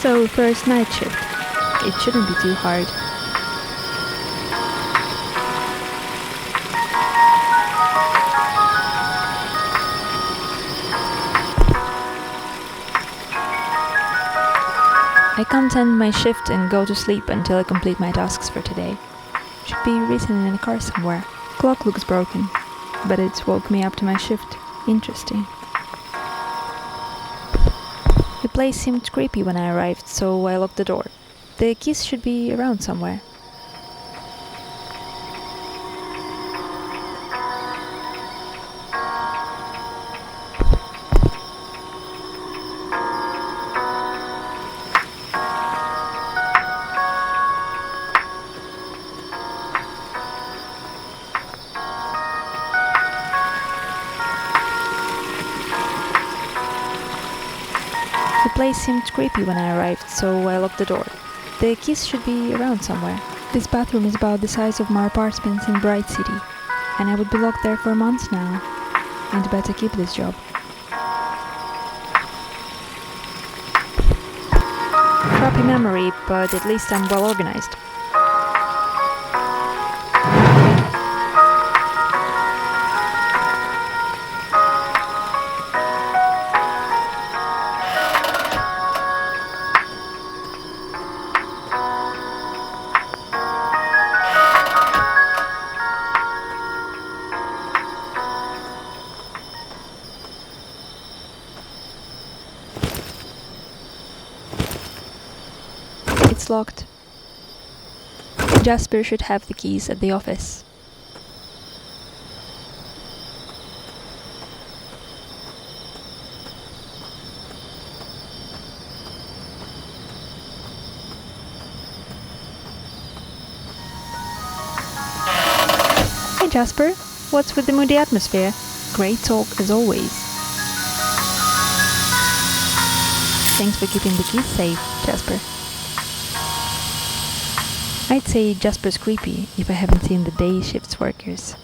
So first night shift. It shouldn't be too hard. I can't end my shift and go to sleep until I complete my tasks for today. Should be written in a car somewhere. Clock looks broken, but it woke me up to my shift. Interesting. The place seemed creepy when I arrived, so I locked the door. The keys should be around somewhere. The place seemed creepy when I arrived, so I locked the door. The keys should be around somewhere. This bathroom is about the size of my apartments in Bright City, and I would be locked there for months now. I'd better keep this job. Crappy memory, but at least I'm well organized. It's locked. Jasper should have the keys at the office. Hey Jasper, what's with the moody atmosphere? Great talk as always. Thanks for keeping the keys safe, Jasper. I'd say Jasper's creepy if I haven't seen the day shifts workers.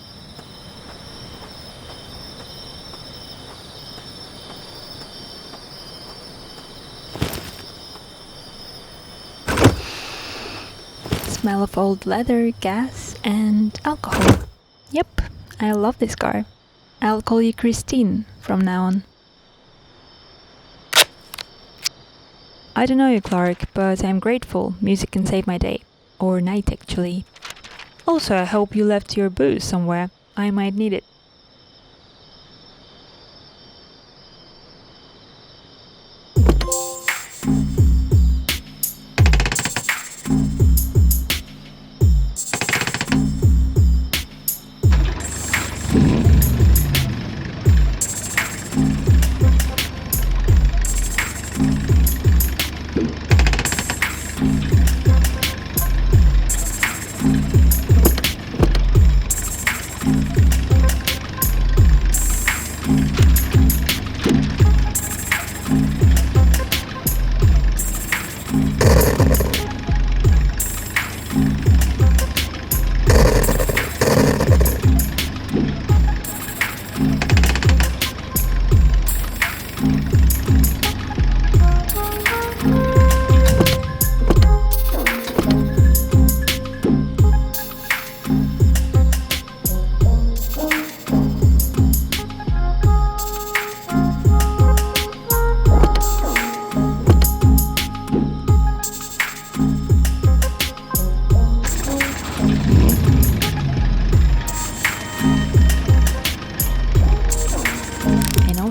Smell of old leather, gas, and alcohol. Yep, I love this car. I'll call you Christine from now on. I don't know you, Clark, but I'm grateful music can save my day. Or night, actually. Also, I hope you left your booze somewhere. I might need it.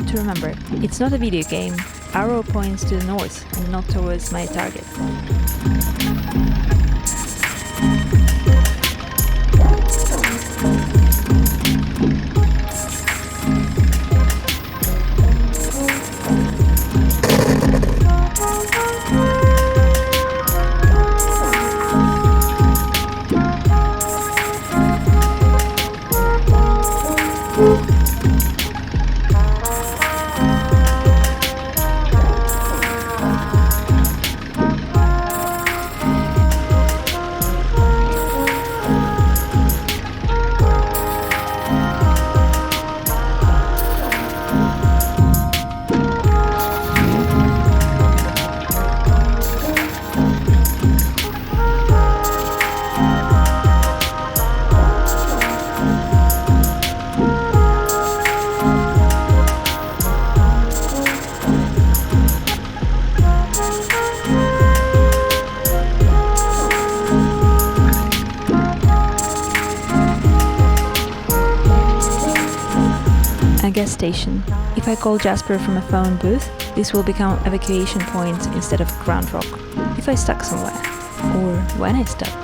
To remember, it's not a video game. Arrow points to the north and not towards my target. gas station. If I call Jasper from a phone booth, this will become evacuation point instead of ground rock. If I stuck somewhere. Or when I stuck.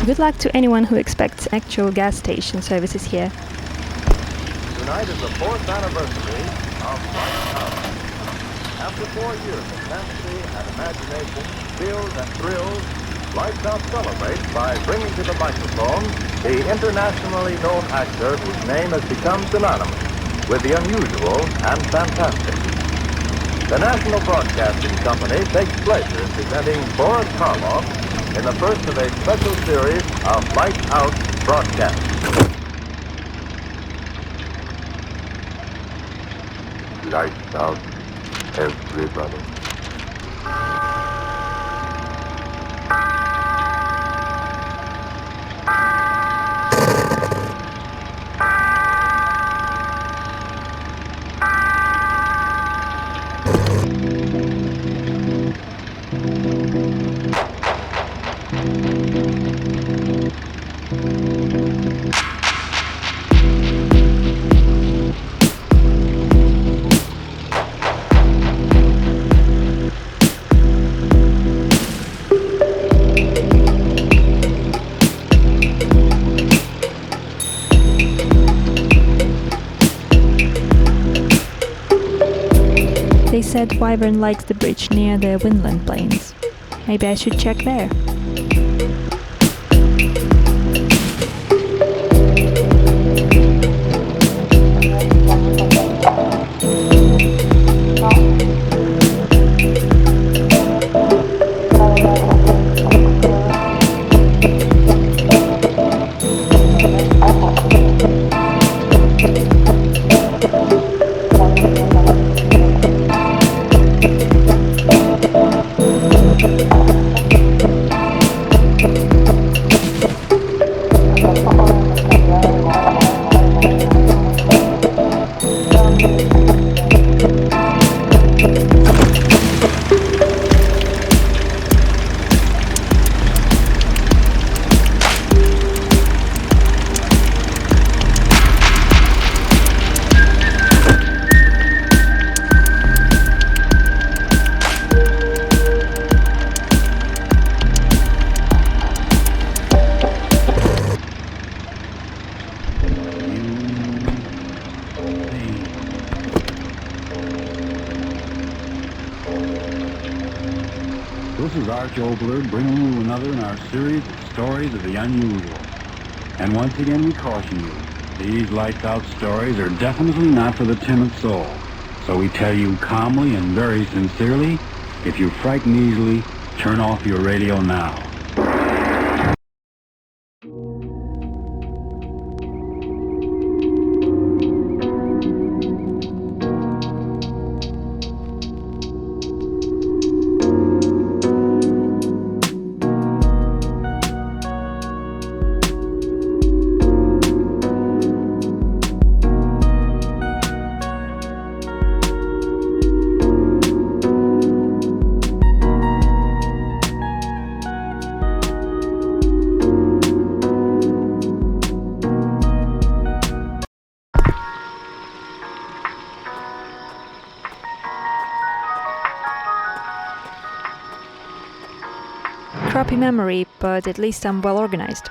Good luck to anyone who expects actual gas station services here. Tonight is the 4th anniversary of Lighthouse. After 4 years of fantasy and imagination, feels and thrills, Lighthouse celebrates by bringing to the microphone the internationally known actor whose name has become synonymous with the unusual and fantastic. The National Broadcasting Company takes pleasure in presenting Boris Karloff in the first of a special series of Lighthouse broadcasts. Lights out, everybody. They said Wyvern likes the bridge near the Windland Plains. Maybe I should check there. This is Arch Obler bringing you another in our series of stories of the unusual. And once again we caution you, these lights out stories are definitely not for the timid soul. So we tell you calmly and very sincerely, if you frighten easily, turn off your radio now. Crappy memory, but at least I'm well organized.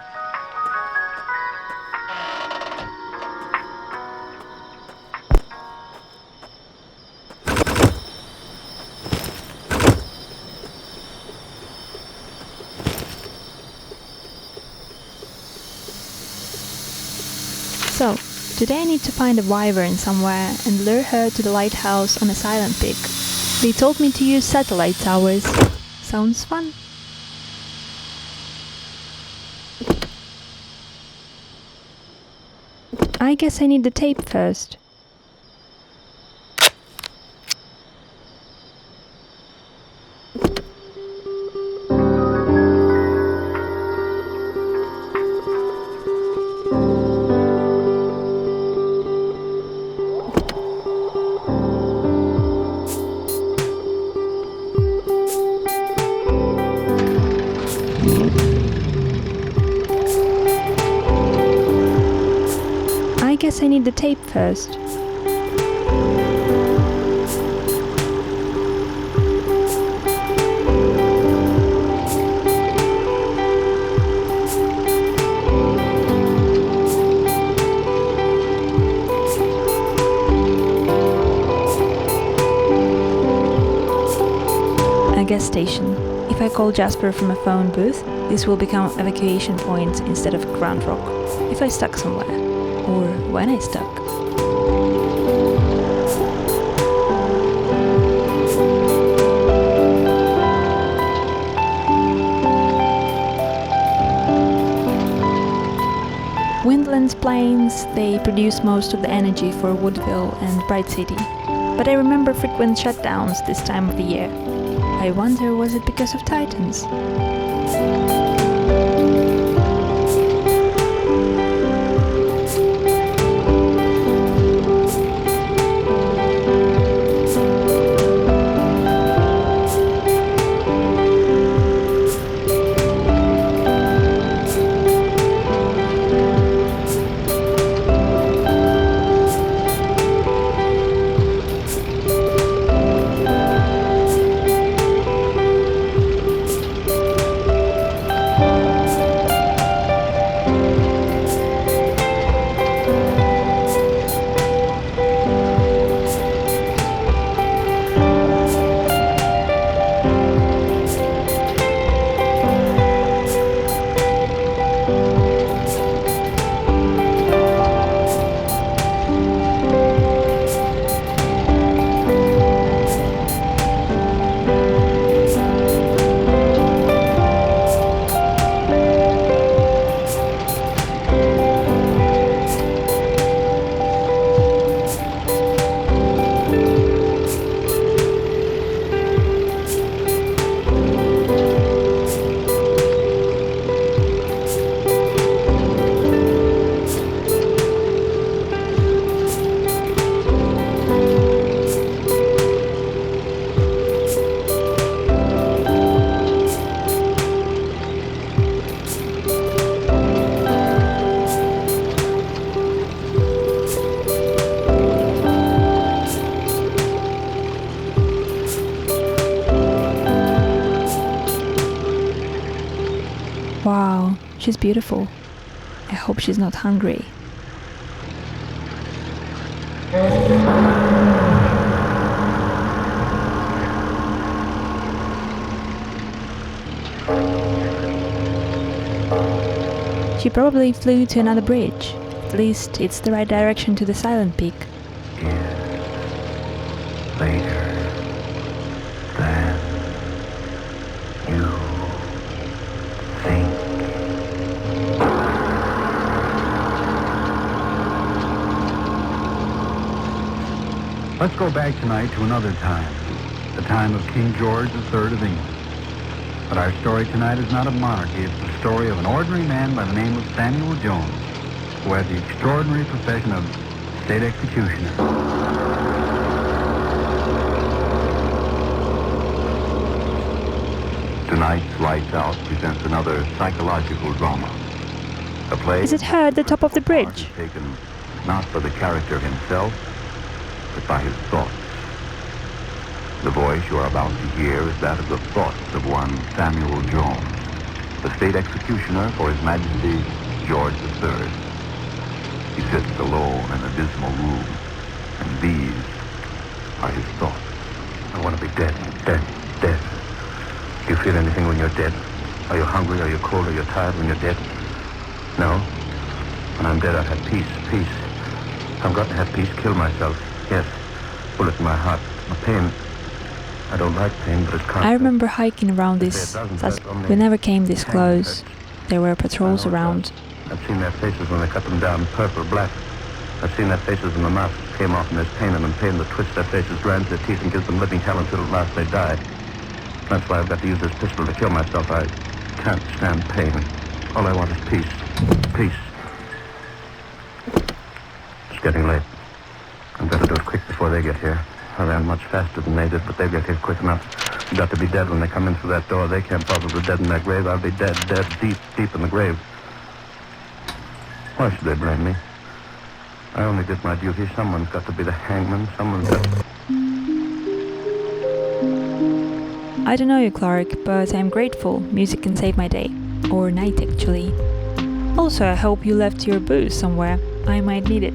So, today I need to find a wyvern somewhere and lure her to the lighthouse on a silent peak. They told me to use satellite towers. Sounds fun. I guess I need the tape first. guess I need the tape first. A gas station. If I call Jasper from a phone booth, this will become evacuation point instead of ground rock. If I stuck somewhere. Or when I stuck. Windlands plains, they produce most of the energy for Woodville and Bright City. But I remember frequent shutdowns this time of the year. I wonder, was it because of Titans? Wow, she's beautiful. I hope she's not hungry. She probably flew to another bridge. At least it's the right direction to the Silent Peak. Later than you think. Let's go back tonight to another time, the time of King George III of England. But our story tonight is not of monarchy, it's the story of an ordinary man by the name of Samuel Jones, who had the extraordinary profession of state executioner. Tonight's Lights Out presents another psychological drama. A play. Is it her at the top of the bridge? Taken not by the character himself, but by his thoughts. The voice you are about to hear is that of the thoughts of one Samuel Jones, the state executioner for His Majesty George III. He sits alone in a dismal room, and these are his thoughts. I want to be dead, dead, dead. Do you feel anything when you're dead? Are you hungry? Are you cold? Are you tired when you're dead? No. When I'm dead, I've had peace, peace. I've got to have peace, kill myself. Yes. Bullet in my heart. My pain. I don't like pain, but it's constant. I remember hiking around this. We never came this close. There were patrols around. I've seen their faces when they cut them down, purple, black. I've seen their faces when the masks came off and there's pain in them, pain that twists their faces, grinds their teeth, and gives them living hell until at last they die. That's why I've got to use this pistol to kill myself. I can't stand pain. All I want is peace. Peace. It's getting late. I'd better do it quick before they get here. I ran much faster than they did, but they get here quick enough. I've got to be dead when they come in through that door. They can't possibly be dead in their grave. I'll be dead, dead, deep, deep in the grave. Why should they blame me? I only did my duty. Someone's got to be the hangman. Someone's got... I don't know you, Clark, but I'm grateful music can save my day. Or night, actually. Also, I hope you left your booze somewhere. I might need it.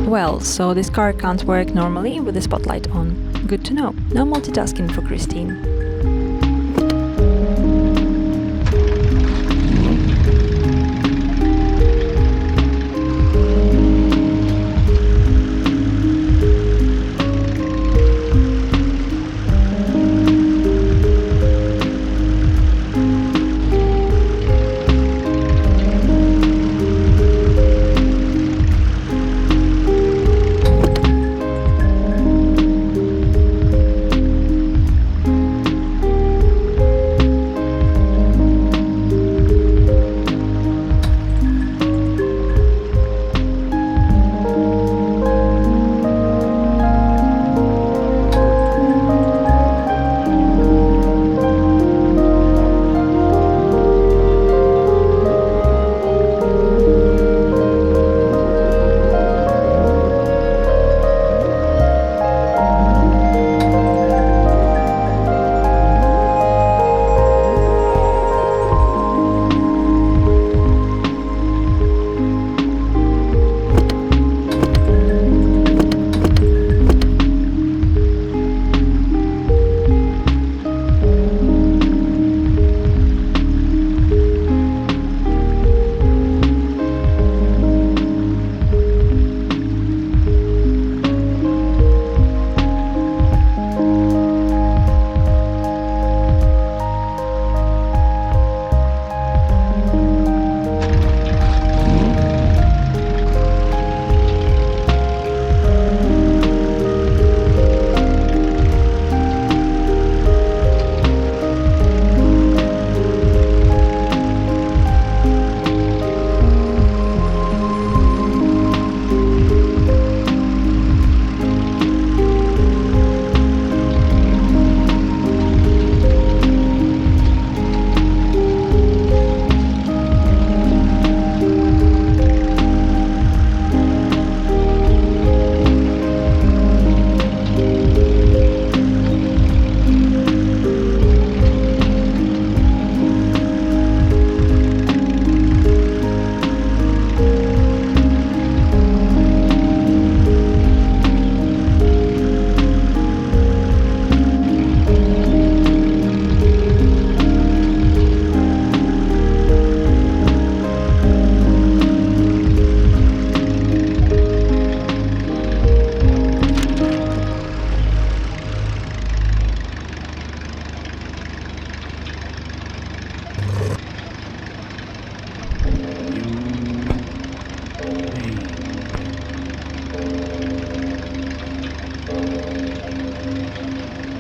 Well, so this car can't work normally with the spotlight on. Good to know. No multitasking for Christine.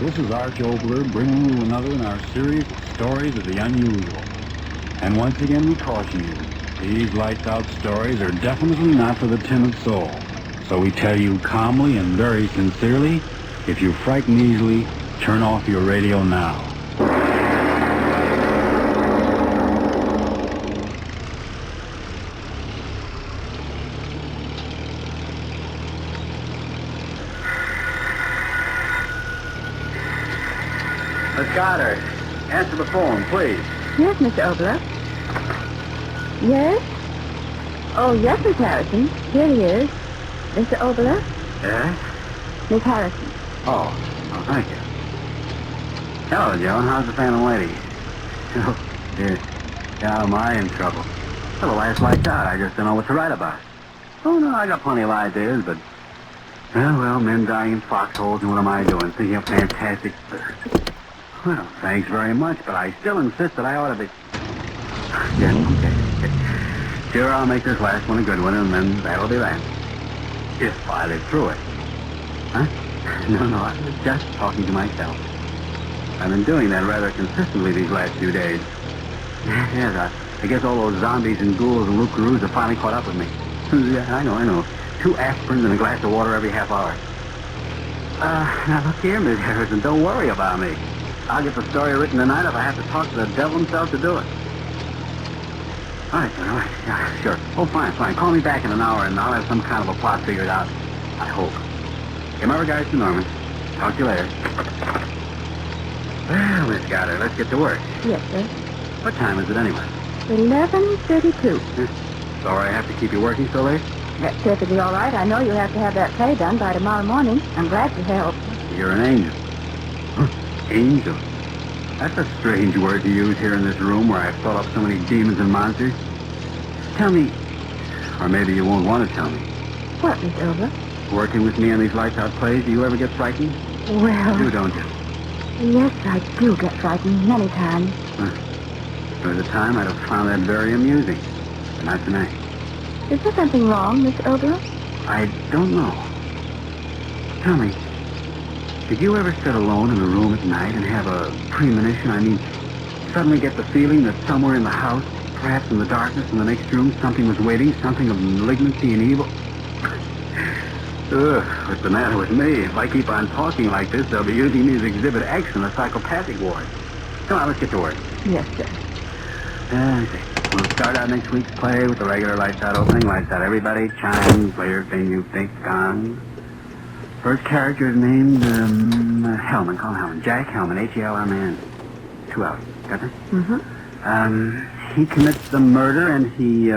This is Arch Obler bringing you another in our series of stories of the unusual. And once again we caution you, these lights-out stories are definitely not for the timid soul. So we tell you calmly and very sincerely, if you frighten easily, turn off your radio now. Miss Carter, answer the phone, please. Yes, Mr. Obler. Yes? Oh, yes, Miss Harrison. Here he is. Mr. Obler? Yes? Miss Harrison. Oh, thank you. Hello, Joan. How's the family lady? Oh, dear. Yeah, am I in trouble? Well, the last light's out. I just don't know what to write about. Oh, no, I got plenty of ideas, but... Well, men dying in foxholes, and what am I doing? Thinking of fantastic... Well, thanks very much, but I still insist that I ought to be... Yeah, okay. Sure, I'll make this last one a good one, and then that'll be that. If I live through it. Huh? No, I was just talking to myself. I've been doing that rather consistently these last few days. Yes, I guess all those zombies and ghouls and loup-garoos have finally caught up with me. Yeah, I know. 2 aspirins and a glass of water every half hour. Now look here, Miss Harrison, don't worry about me. I'll get the story written tonight if I have to talk to the devil himself to do it. All right, all right. Yeah, sure. Oh, fine. Call me back in an hour and I'll have some kind of a plot figured out. I hope. Give my regards to Norman. Talk to you later. Well, Miss Goddard, let's get to work. Yes, sir. What time is it anyway? 11:32. Sorry I have to keep you working so late. That's perfectly all right. I know you'll have to have that play done by tomorrow morning. I'm glad to help. You're an angel. Angel? That's a strange word to use here in this room where I've thought up so many demons and monsters. Tell me, or maybe you won't want to tell me. What, Miss Ilva? Working with me on these lights-out plays, do you ever get frightened? Well, You do, don't you? yes, I do get frightened many times. There was a time I'd have found that very amusing, but not tonight. Is there something wrong, Miss Ilva? I don't know. Tell me, did you ever sit alone in a room at night and have a premonition? I mean, suddenly get the feeling that somewhere in the house, perhaps in the darkness in the next room, something was waiting, something of malignancy and evil? Ugh, what's the matter with me? If I keep on talking like this, they'll be using me as Exhibit X in the psychopathic ward. Come on, let's get to work. Yes, sir. Let's see. We'll start out next week's play with the regular lights out opening. Lights out everybody. Chimes, later thing you think, gone. First character is named, Hellman. Call him Hellman. Jack Hellman, H-E-L-M-A-N. 2 L's. Got that? Mm-hmm. He commits the murder and he,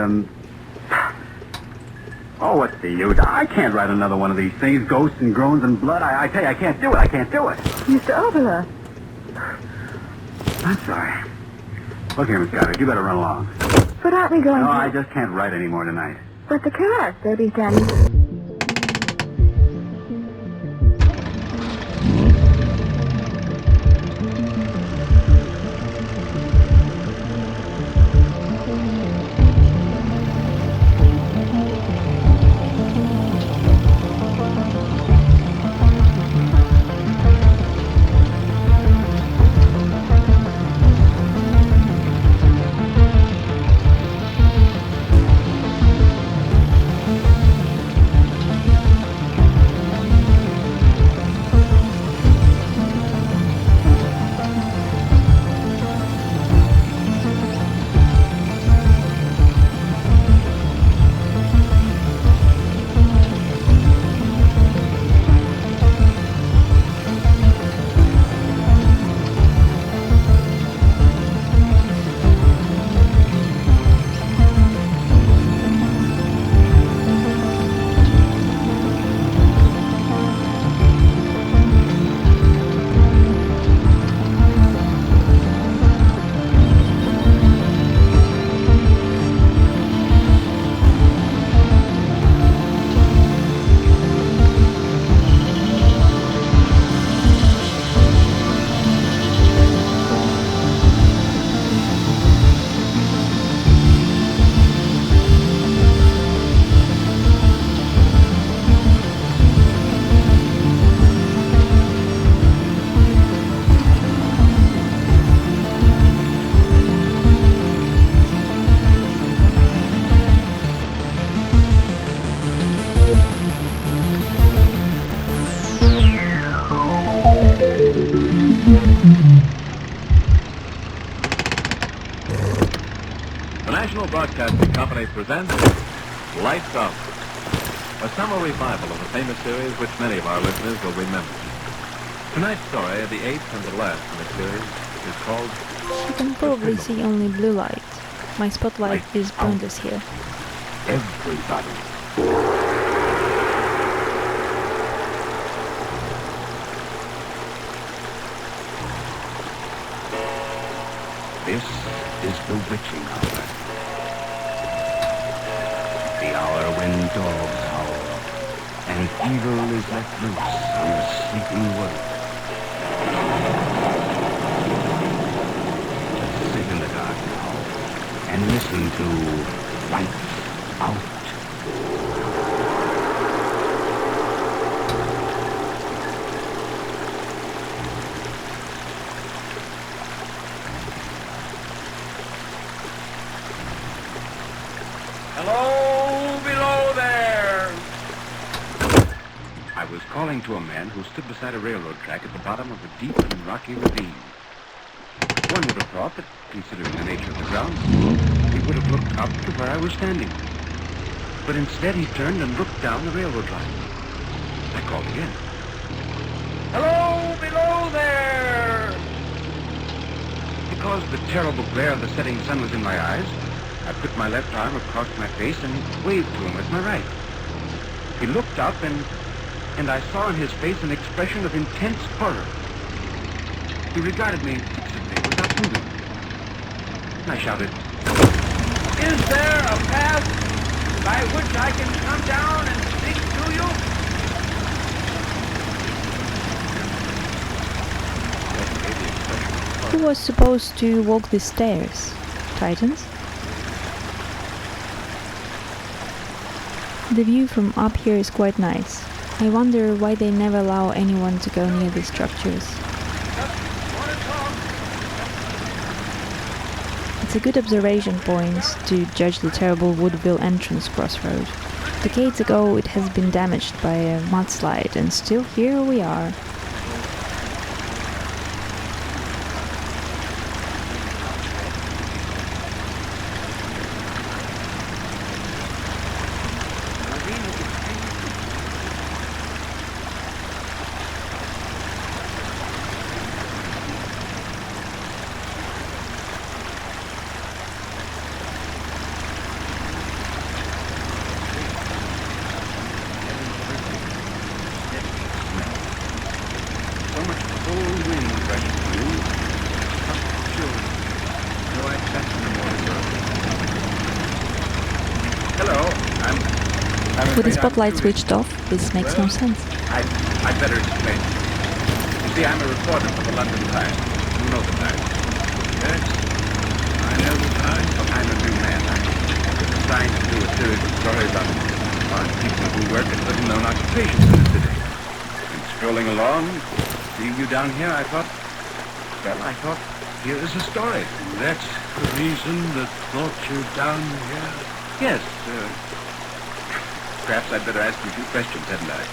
Oh, what's the use? I can't write another one of these things. Ghosts and groans and blood. I tell you, I can't do it. Mr. Overler. I'm sorry. Look here, Miss Goddard, you better run along. But aren't we going No, to... I just can't write any more tonight. But the cast, they'll be standing... The National Broadcasting Company presents Lights Out, a summer revival of a famous series which many of our listeners will remember. Tonight's story, the eighth and the last in the series, is called... You can probably see only blue light. My spotlight is pointless here. Everybody. This is the witching hour. The hour when dogs howl and evil is let loose on the sleeping world. Just sit in the dark now and listen to Lights Out. calling to a man who stood beside a railroad track at the bottom of a deep and rocky ravine. One would have thought that, considering the nature of the ground, he would have looked up to where I was standing. But instead he turned and looked down the railroad line. I called again. "Hello, below there!" Because the terrible glare of the setting sun was in my eyes, I put my left arm across my face and waved to him with my right. He looked up and I saw in his face an expression of intense horror. He regarded me fixedly without moving. And I shouted, "Is there a path by which I can come down and speak to you?" Who was supposed to walk these stairs? Titans? The view from up here is quite nice. I wonder why they never allow anyone to go near these structures. It's a good observation point to judge the terrible Woodville entrance crossroad. Decades ago it has been damaged by a mudslide, and still here we are. With the spotlight switched off, this makes no sense. I'd better explain. You see, I'm a reporter for the London Times. You know the Times? Yes, I know the Times. I'm a new man. I was assigned to do a series of stories on people who work at little-known occupations in the city. And strolling along, seeing you down here, I thought, here is a story. And that's the reason that brought you down here? Yes, perhaps I'd better ask you a few questions, hadn't I?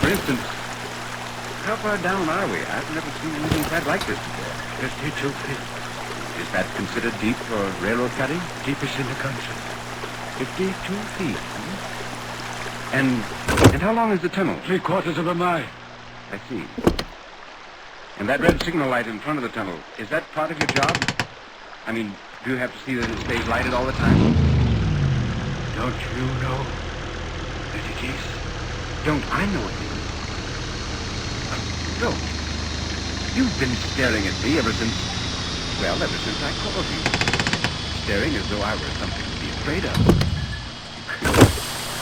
For instance, how far down are we? I've never seen anything quite like this before. 52 feet. Is that considered deep for railroad cutting? Deepest in the country. 52 feet. And how long is the tunnel? 3/4 of a mile. I see. And that red signal light in front of the tunnel, is that part of your job? I mean, do you have to see that it stays lighted all the time? Don't you know that it is? Don't I know it is? No. You've been staring at me ever since I called you. Staring as though I were something to be afraid of.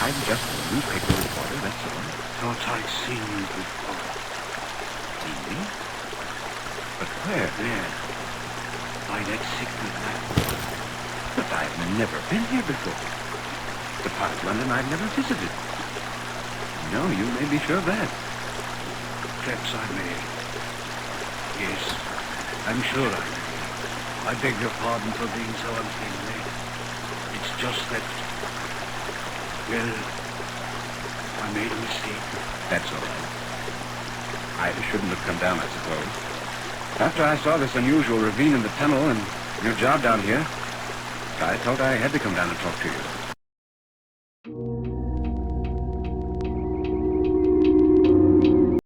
I'm just a newspaper reporter, that's all. Thought I'd seen you before. See me? But where? There. By that signal light. But I've never been here before. The part of London I've never visited. No, you may be sure of that. Perhaps I may. Yes, I'm sure I may. I beg your pardon for being so unfriendly. It's just that, well, I made a mistake. That's all right. I shouldn't have come down, I suppose. After I saw this unusual ravine in the tunnel and your job down here, I felt I had to come down and talk to you.